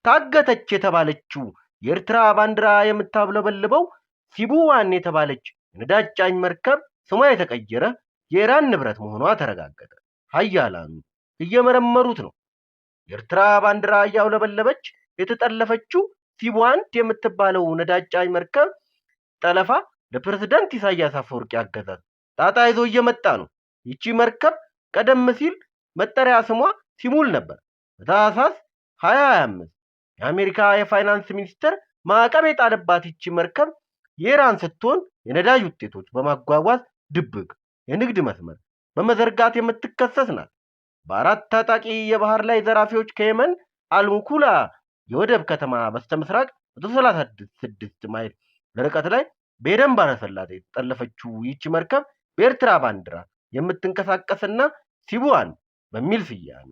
ታገተች የተባለችው የኤርትራ ባንዲራ የምታብለበልበው ሲቡዋን የተባለች የነዳጅ ጫኝ መርከብ ስሟ የተቀየረ የኢራን ንብረት መሆኗ ተረጋገጠ። ሀያላኑ እየመረመሩት ነው። የኤርትራ ባንዲራ እያውለበለበች የተጠለፈችው ሲቡዋን የምትባለው ነዳጅ ጫኝ መርከብ ጠለፋ ለፕሬዝዳንት ኢሳያስ አፈወርቂ አገዛዝ ጣጣ ይዞ እየመጣ ነው። ይቺ መርከብ ቀደም ሲል መጠሪያ ስሟ ሲሙል ነበር። በታህሳስ 2025 የአሜሪካ የፋይናንስ ሚኒስትር ማዕቀብ የጣለባት ይቺ መርከብ የኢራን ስትሆን የነዳጅ ውጤቶች በማጓጓዝ ድብቅ የንግድ መስመር በመዘርጋት የምትከሰስ ናት። በአራት ታጣቂ የባህር ላይ ዘራፊዎች ከየመን አልሙኩላ የወደብ ከተማ በስተምስራቅ 136 ማይል ርቀት ላይ በኤደን ባህረ ሰላጤ የተጠለፈችው ይቺ መርከብ በኤርትራ ባንዲራ የምትንቀሳቀስና ሲቡዋን በሚል ስያሜ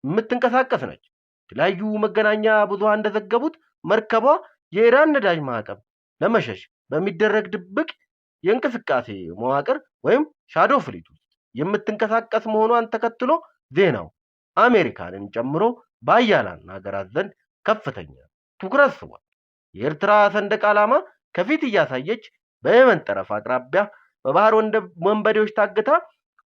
የምትንቀሳቀስ ነች። የተለያዩ መገናኛ ብዙሃን እንደዘገቡት መርከቧ የኢራን ነዳጅ ማዕቀብ ለመሸሽ በሚደረግ ድብቅ የእንቅስቃሴ መዋቅር ወይም ሻዶ ፍሊት ውስጥ የምትንቀሳቀስ መሆኗን ተከትሎ ዜናው አሜሪካንን ጨምሮ በአያላን ሀገራት ዘንድ ከፍተኛ ትኩረት ስቧል። የኤርትራ ሰንደቅ ዓላማ ከፊት እያሳየች በየመን ጠረፍ አቅራቢያ በባህር ወንበዴዎች ታግታ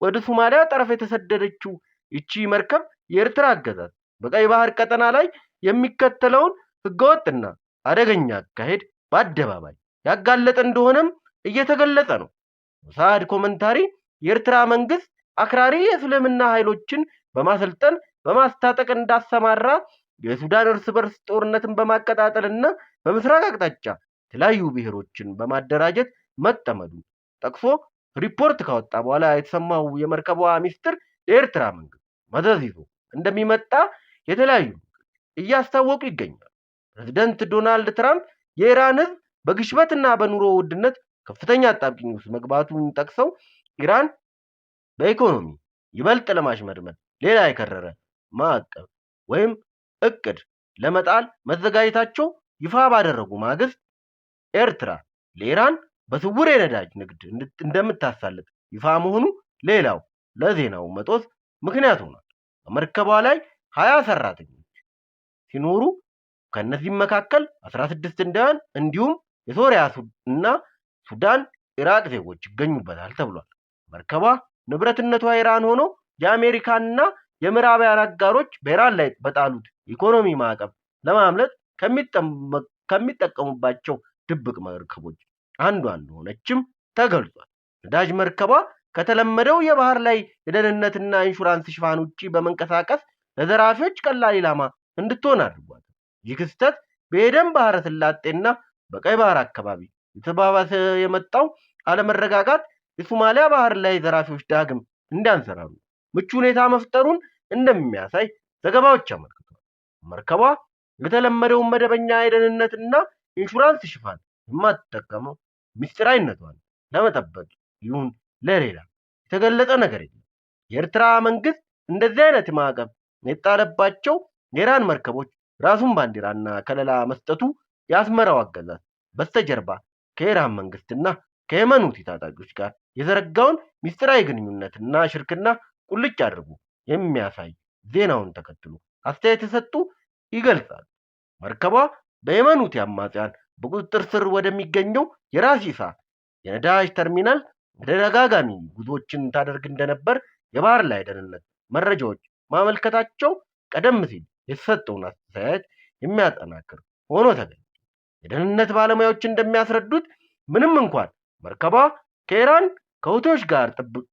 ወደ ሶማሊያ ጠረፍ የተሰደደችው ይቺ መርከብ የኤርትራ አገዛዝ በቀይ ባህር ቀጠና ላይ የሚከተለውን ህገወጥና አደገኛ አካሄድ በአደባባይ ያጋለጠ እንደሆነም እየተገለጸ ነው። ሞሳድ ኮመንታሪ የኤርትራ መንግስት አክራሪ የእስልምና ኃይሎችን በማሰልጠን በማስታጠቅ እንዳሰማራ፣ የሱዳን እርስ በርስ ጦርነትን በማቀጣጠልና በምስራቅ አቅጣጫ የተለያዩ ብሔሮችን በማደራጀት መጠመዱ ጠቅሶ ሪፖርት ካወጣ በኋላ የተሰማው የመርከቧ ሚስጥር የኤርትራ መንግስት መዘዝ ይዞ እንደሚመጣ የተለያዩ እያስታወቁ ይገኛሉ። ፕሬዝዳንት ዶናልድ ትራምፕ የኢራን ህዝብ በግሽበትና በኑሮ ውድነት ከፍተኛ አጣብቂኝ ውስጥ መግባቱን ጠቅሰው ኢራን በኢኮኖሚ ይበልጥ ለማሽመድመድ ሌላ የከረረ ማዕቀብ ወይም እቅድ ለመጣል መዘጋጀታቸው ይፋ ባደረጉ ማግስት ኤርትራ ለኢራን በስውር የነዳጅ ንግድ እንደምታሳልጥ ይፋ መሆኑ ሌላው ለዜናው መጦስ ምክንያት ሆኗል። በመርከቧ ላይ 20 ሰራተኞች ሲኖሩ ከነዚህም መካከል 16 ህንዳውያን እንዲሁም የሶሪያ እና ሱዳን፣ ኢራቅ ዜጎች ይገኙበታል ተብሏል። መርከቧ ንብረትነቷ ኢራን ሆኖ የአሜሪካንና የምዕራባውያን አጋሮች በኢራን ላይ በጣሉት ኢኮኖሚ ማዕቀብ ለማምለጥ ከሚጠቀሙባቸው ድብቅ መርከቦች አንዷ እንደሆነችም ተገልጿል። ነዳጅ መርከቧ ከተለመደው የባህር ላይ የደህንነትና ኢንሹራንስ ሽፋን ውጪ በመንቀሳቀስ ለዘራፊዎች ቀላል ኢላማ እንድትሆን አድርጓል። ይህ ክስተት በኤደን ባህረ ሰላጤና በቀይ ባህር አካባቢ የተባባሰ የመጣው አለመረጋጋት የሶማሊያ ባህር ላይ ዘራፊዎች ዳግም እንዲያንሰራሩ ምቹ ሁኔታ መፍጠሩን እንደሚያሳይ ዘገባዎች አመልክተዋል። መርከቧ የተለመደውን መደበኛ የደህንነትና ኢንሹራንስ ሽፋን የማትጠቀመው ምስጢራዊነቷን ለመጠበቅ ይሁን ለሌላ የተገለጸ ነገር የለም። የኤርትራ መንግስት እንደዚህ አይነት ማዕቀብ የጣለባቸው የኢራን መርከቦች ራሱን ባንዲራና ከለላ መስጠቱ የአስመራው አገዛዝ በስተጀርባ ከኢራን መንግስትና ከየመን ሁቲ ታጣቂዎች ጋር የዘረጋውን ምስጢራዊ ግንኙነትና ሽርክና ቁልጭ አድርጎ የሚያሳይ ዜናውን ተከትሎ አስተያየት የሰጡ ይገልጻሉ። መርከቧ በየመን ሁቲ አማጽያን በቁጥጥር ስር ወደሚገኘው የራስ ኢሳ የነዳጅ ተርሚናል ተደጋጋሚ ጉዞዎችን ታደርግ እንደነበር የባህር ላይ ደህንነት መረጃዎች ማመልከታቸው ቀደም ሲል የተሰጠውን አስተያየት የሚያጠናክር ሆኖ ተገኝቷል። የደህንነት ባለሙያዎች እንደሚያስረዱት ምንም እንኳን መርከቧ ከኢራን ከሁቲዎች ጋር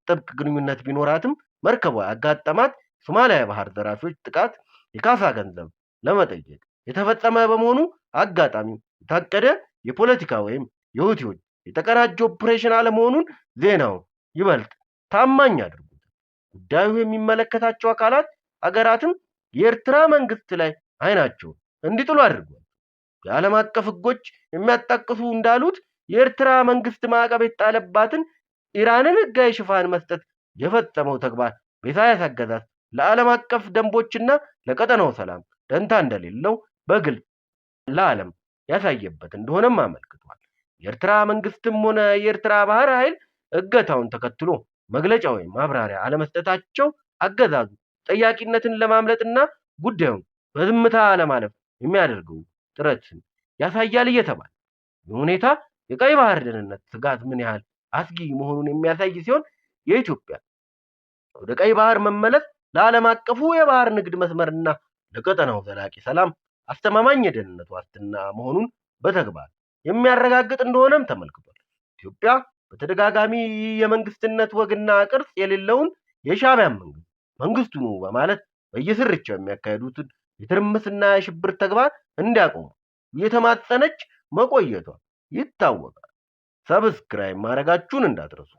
ጥብቅ ግንኙነት ቢኖራትም መርከቧ ያጋጠማት ሶማሊያ ባህር ዘራፊዎች ጥቃት የካሳ ገንዘብ ለመጠየቅ የተፈጸመ በመሆኑ አጋጣሚው የታቀደ የፖለቲካ ወይም የሁቲዎች የተቀናጀ ኦፕሬሽን አለመሆኑን ዜናው ይበልጥ ታማኝ አድርጎታል። ጉዳዩ የሚመለከታቸው አካላት አገራትም የኤርትራ መንግስት ላይ አይናቸውን እንዲጥሉ አድርጓል። የዓለም አቀፍ ህጎች የሚያጣቅሱ እንዳሉት የኤርትራ መንግስት ማዕቀብ የጣለባትን ኢራንን ህጋዊ ሽፋን መስጠት የፈጸመው ተግባር በኢሳያስ አገዛዝ ለዓለም አቀፍ ደንቦችና ለቀጠናው ሰላም ደንታ እንደሌለው በግልጽ ለዓለም ያሳየበት እንደሆነም አመልክቷል። የኤርትራ መንግስትም ሆነ የኤርትራ ባህር ኃይል እገታውን ተከትሎ መግለጫ ወይም ማብራሪያ አለመስጠታቸው አገዛዙ ጠያቂነትን ለማምለጥና ጉዳዩን በዝምታ ለማለፍ የሚያደርገው ጥረትን ያሳያል እየተባለ ይህ ሁኔታ የቀይ ባህር ደህንነት ስጋት ምን ያህል አስጊ መሆኑን የሚያሳይ ሲሆን የኢትዮጵያ ወደ ቀይ ባህር መመለስ ለዓለም አቀፉ የባህር ንግድ መስመርና ለቀጠናው ዘላቂ ሰላም አስተማማኝ የደህንነት ዋስትና መሆኑን በተግባር የሚያረጋግጥ እንደሆነም ተመልክቷል። ኢትዮጵያ በተደጋጋሚ የመንግስትነት ወግና ቅርጽ የሌለውን የሻዕቢያን መንግስቱ ነው በማለት በየስርቻው የሚያካሂዱትን የትርምስና የሽብር ተግባር እንዲያቆሙ እየተማጸነች መቆየቷ ይታወቃል። ሰብስክራይብ ማድረጋችሁን እንዳትረሱ።